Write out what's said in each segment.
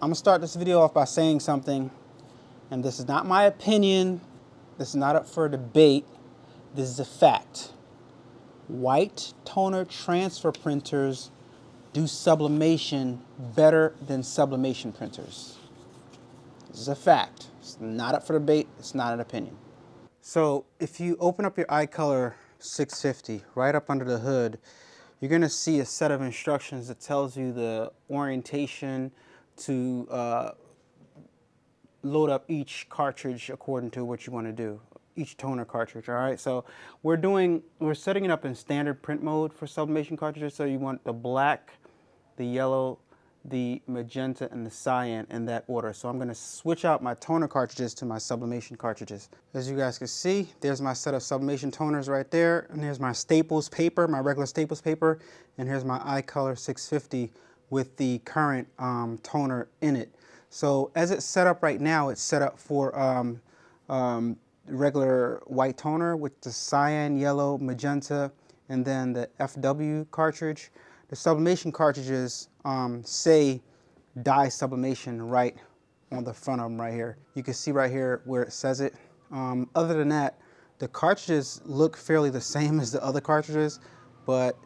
I'm gonna start this video off by saying something, and this is not my opinion. This is not up for debate. This is a fact. White toner transfer printers do sublimation better than sublimation printers. This is a fact. It's not up for debate. It's not an opinion. So if you open up your iColor 650, right up under the hood, you're gonna see a set of instructions that tells you the orientation to load up each cartridge according to what you want to do, each toner cartridge. All right, so we're setting it up in standard print mode for sublimation cartridges. So you want the black, the yellow, the magenta, and the cyan in that order. So I'm going to switch out my toner cartridges to my sublimation cartridges. As you guys can see, there's my set of sublimation toners right there, and there's my Staples paper, my regular Staples paper, and here's my iColor 650 with the current toner in it. So as it's set up right now, it's set up for regular white toner with the cyan, yellow, magenta, and then the FW cartridge. The sublimation cartridges say dye sublimation right on the front of them right here. You can see right here where it says it. Other than that, the cartridges look fairly the same as the other cartridges, but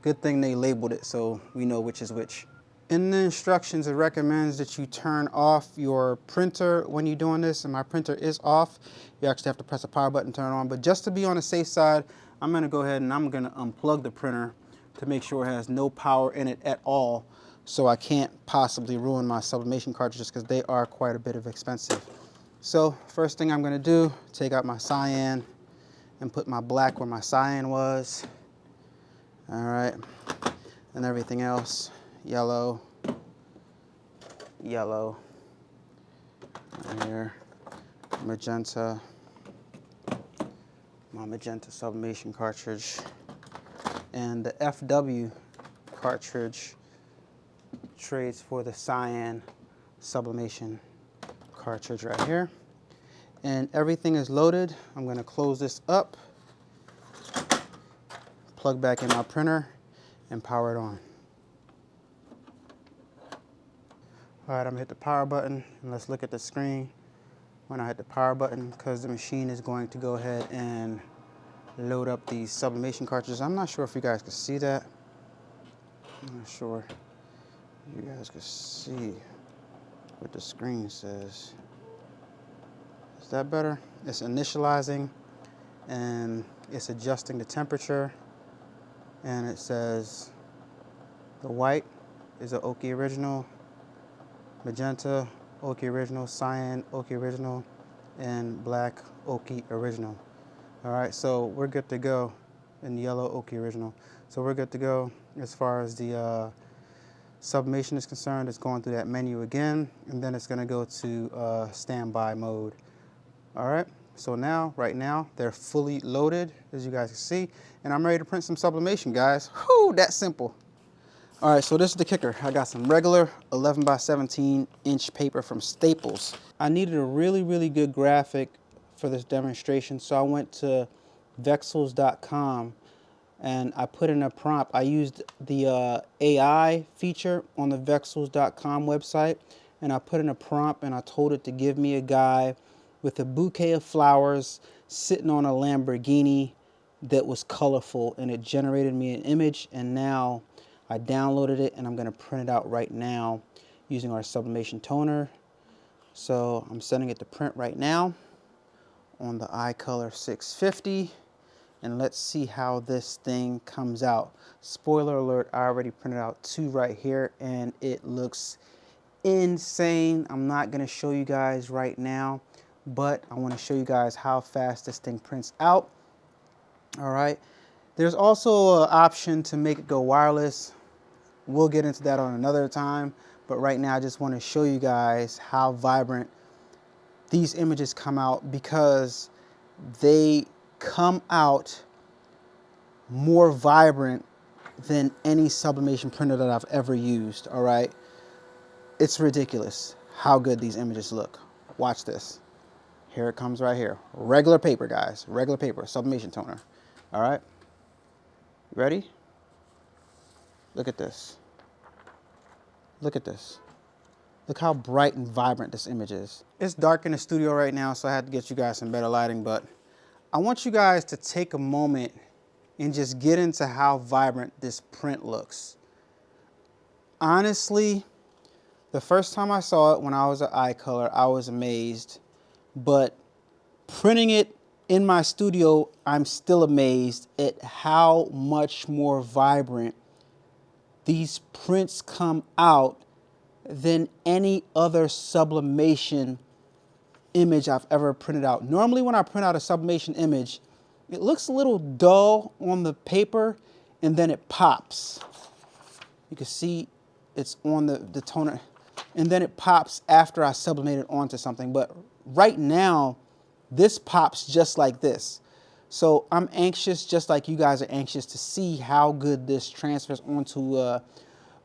good thing they labeled it so we know which is which. In the instructions, it recommends that you turn off your printer when you're doing this, and my printer is off. You actually have to press a power button to turn it on, but just to be on the safe side, I'm gonna go ahead and I'm gonna unplug the printer to make sure it has no power in it at all, so I can't possibly ruin my sublimation cartridges because they are quite a bit of expensive. So first thing I'm gonna do, take out my cyan and put my black where my cyan was. All right, and everything else. Yellow, yellow, right here, magenta, my magenta sublimation cartridge, and the FW cartridge trades for the cyan sublimation cartridge right here. And everything is loaded. I'm gonna close this up, plug back in my printer, and power it on. All right, I'm gonna hit the power button and let's look at the screen when I hit the power button, because the machine is going to go ahead and load up the sublimation cartridges. I'm not sure if you guys can see that. I'm not sure you guys can see what the screen says. Is that better? It's initializing and it's adjusting the temperature, and it says the white is an Oki original, magenta, Oki original, cyan, Oki original, and black, Oki original. All right, so we're good to go. In yellow, Oki original. So we're good to go as far as the sublimation is concerned. It's going through that menu again, and then it's gonna go to standby mode. All right, so now, right now, they're fully loaded, as you guys can see, and I'm ready to print some sublimation, guys. Whew, that simple. All right, so this is the kicker. I got some regular 11 by 17 inch paper from Staples. I needed a really, really good graphic for this demonstration, so I went to Vexels.com and I put in a prompt. I used the AI feature on the Vexels.com website, and I put in a prompt and I told it to give me a guy with a bouquet of flowers sitting on a Lamborghini that was colorful, and it generated me an image, and now I downloaded it and I'm gonna print it out right now using our sublimation toner. So I'm sending it to print right now on the iColor 650, and let's see how this thing comes out. Spoiler alert, I already printed out 2 right here and it looks insane. I'm not gonna show you guys right now, but I wanna show you guys how fast this thing prints out. All right, there's also an option to make it go wireless. We'll get into that on another time, but right now I just want to show you guys how vibrant these images come out, because they come out more vibrant than any sublimation printer that I've ever used. All right, it's ridiculous how good these images look. Watch this. Here it comes right here. Regular paper, guys, regular paper, sublimation toner. All right, ready? Look at this. Look at this. Look how bright and vibrant this image is. It's dark in the studio right now, so I had to get you guys some better lighting, but I want you guys to take a moment and just get into how vibrant this print looks. Honestly, the first time I saw it when I was at iColor, I was amazed, but printing it in my studio, I'm still amazed at how much more vibrant these prints come out than any other sublimation image I've ever printed out. Normally when I print out a sublimation image, it looks a little dull on the paper and then it pops. You can see it's on the toner and then it pops after I sublimate it onto something. But right now, this pops just like this. So I'm anxious, just like you guys are anxious, to see how good this transfers onto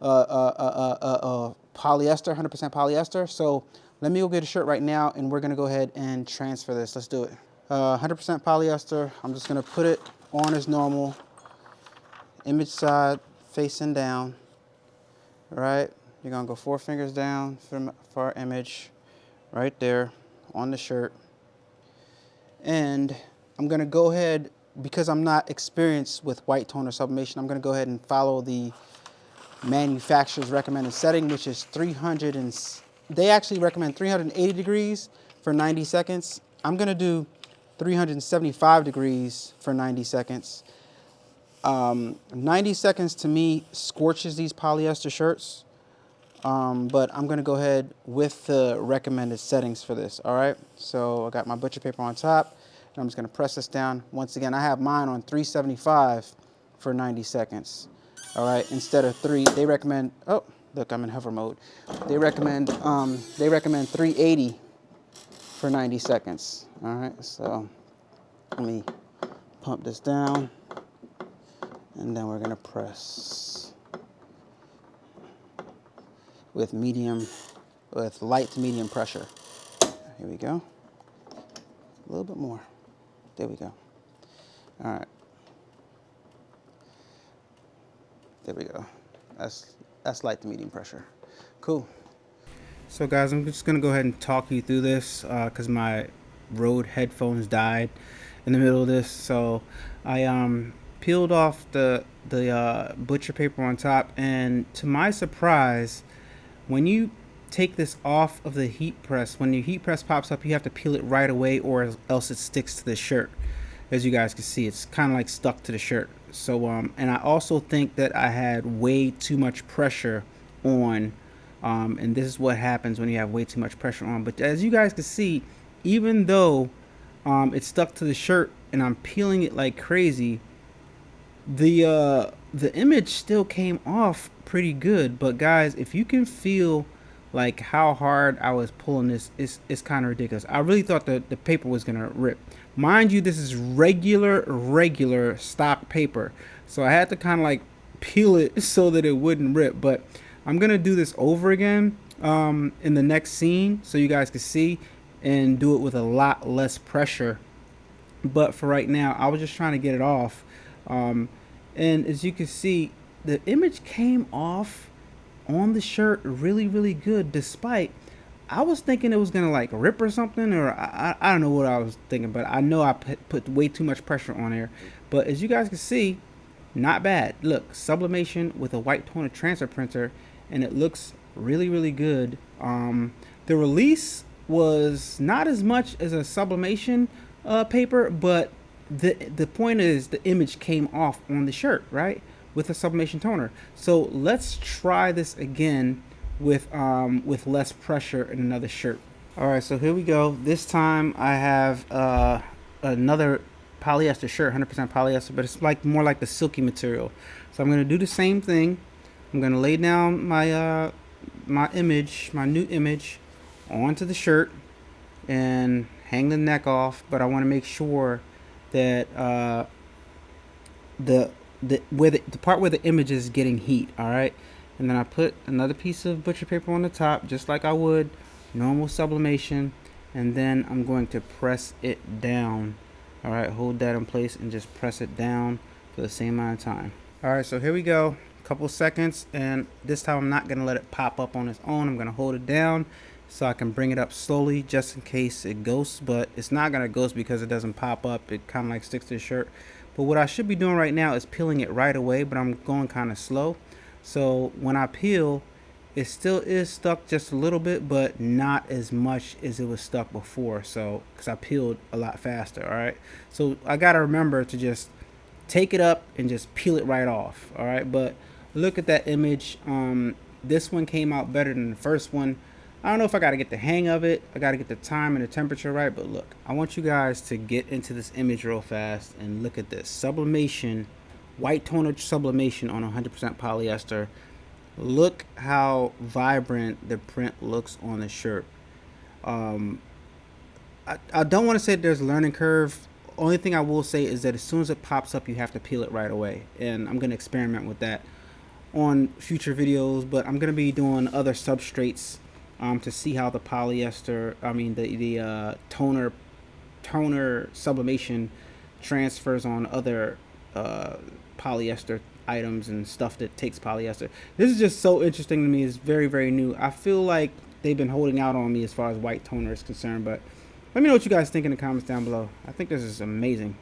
polyester, 100% polyester. So let me go get a shirt right now and we're gonna go ahead and transfer this. Let's do it. 100% polyester. I'm just gonna put it on as normal. Image side facing down. All right, you're gonna go 4 fingers down for our image, right there on the shirt. And I'm gonna go ahead, because I'm not experienced with white toner sublimation, I'm gonna go ahead and follow the manufacturer's recommended setting, which is 300 and they actually recommend 380 degrees for 90 seconds. I'm gonna do 375 degrees for 90 seconds. 90 seconds to me scorches these polyester shirts, but I'm gonna go ahead with the recommended settings for this, all right? So I got my butcher paper on top, and I'm just gonna press this down. Once again, I have mine on 375 for 90 seconds, all right? Instead of 3, they recommend, oh, look, I'm in hover mode. They recommend 380 for 90 seconds, all right? So let me pump this down, and then we're gonna press with light to medium pressure. Here we go. A little bit more. There we go. All right. There we go. That's light to medium pressure. Cool. So guys, I'm just gonna go ahead and talk you through this because my Rode headphones died in the middle of this. So I peeled off the butcher paper on top, and to my surprise, when you take this off of the heat press, when your heat press pops up, you have to peel it right away or else it sticks to the shirt. As you guys can see, it's kind of like stuck to the shirt. So and I also think that I had way too much pressure on, and this is what happens when you have way too much pressure on. But as you guys can see, even though it's stuck to the shirt and I'm peeling it like crazy, the image still came off pretty good. But guys, if you can feel like how hard I was pulling this, it's kind of ridiculous. I really thought that the paper was gonna rip. Mind you, this is regular stock paper, so I had to kind of like peel it so that it wouldn't rip. But I'm gonna do this over again in the next scene so you guys can see, and do it with a lot less pressure. But for right now, I was just trying to get it off, and as you can see, the image came off on the shirt really good, despite I was thinking it was gonna like rip or something, or I don't know what I was thinking, but I know I put way too much pressure on there. But as you guys can see, not bad. Look, sublimation with a white toner transfer printer, and it looks really good. The release was not as much as a sublimation paper, but the point is the image came off on the shirt, right, with a sublimation toner. So let's try this again with less pressure in another shirt. All right, so here we go. This time I have another polyester shirt, 100% polyester, but it's like more like the silky material. So I'm gonna do the same thing. I'm gonna lay down my my new image onto the shirt and hang the neck off, but I want to make sure that the part where the image is getting heat. All right, and then I put another piece of butcher paper on the top, just like I would normal sublimation, and then I'm going to press it down. All right, hold that in place and just press it down for the same amount of time. All right, so here we go. couple seconds, and this time I'm not going to let it pop up on its own. I'm going to hold it down so I can bring it up slowly just in case it ghosts, but it's not going to ghost because it doesn't pop up. It kind of like sticks to the shirt. But what I should be doing right now is peeling it right away, but I'm going kind of slow. So when I peel, it still is stuck just a little bit, but not as much as it was stuck before. So, because I peeled a lot faster, all right? So I got to remember to just take it up and just peel it right off, all right? But look at that image. This one came out better than the first one. I don't know if I got to get the hang of it. I got to get the time and the temperature right, but look, I want you guys to get into this image real fast and look at this. Sublimation, white toner sublimation on 100% polyester. Look how vibrant the print looks on the shirt. I don't want to say there's a learning curve. Only thing I will say is that as soon as it pops up, you have to peel it right away. And I'm going to experiment with that on future videos, but I'm going to be doing other substrates to see how the polyester, the toner sublimation transfers on other polyester items and stuff that takes polyester. This is just so interesting to me. It's very, very new. I feel like they've been holding out on me as far as white toner is concerned, but let me know what you guys think in the comments down below. I think this is amazing.